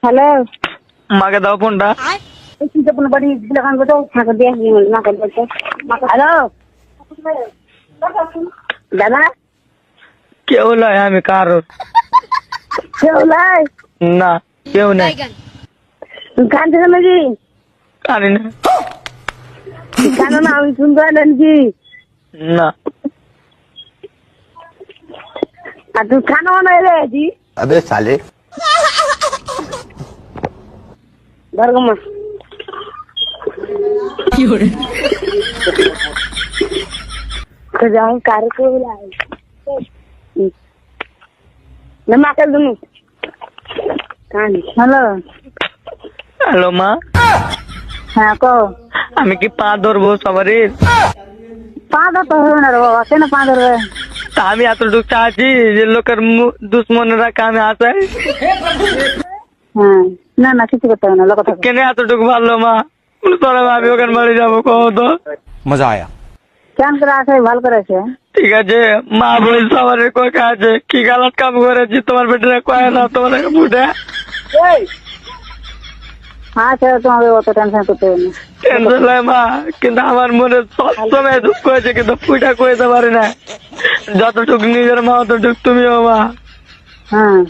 Hello, মাকে দাও ফোনটা। হ্যালো দাদা, কেউ নয়, আমি কারোর কেউ নাই? না, কেউ নেই। কানছে নাকি? কানি না। কানো না, আমি শুনতে পাই নাকি? না, আর তুই কানো না এলে আছি? अबे साले ধর্মা যাও কার কে বলাই না মাকে তুমি কান। হ্যালো হ্যালো মা, হ্যাঁ কো। আমি কি পা ধরবো সবারই? পা ধরতে হবে না রে বাবা, কেন পা ধরবে? তা আমি এতটুকু চাচ্ছি যে লোকের দুশ্মনেরা কামে আসে। হ্যাঁ, না না কিছু করতে হবে না, লোক থাকবে। কেন এতটুকু ভালো মা? তোরা আমি ওখানে বাড়ি যাবো, কহ তো। मजा आया। কেন করে আছে, ভালো করে আছে। ঠিক আছে, মা বল সবার কয় আছে কি গালাত কাম করেছি, তোমার বেটা কয় না তোমার বুঝে। আচ্ছা, তোমাকে অত টেনশন করতে হবে না। টেনশন নয় মা, কিন্তু আমার মনে সবসময় দুঃখ হয়েছে, কিন্তু পুইটা কইতে পারি না। যতটুকু নিজের মা, অতটুকু তুমিও মা। হ্যাঁ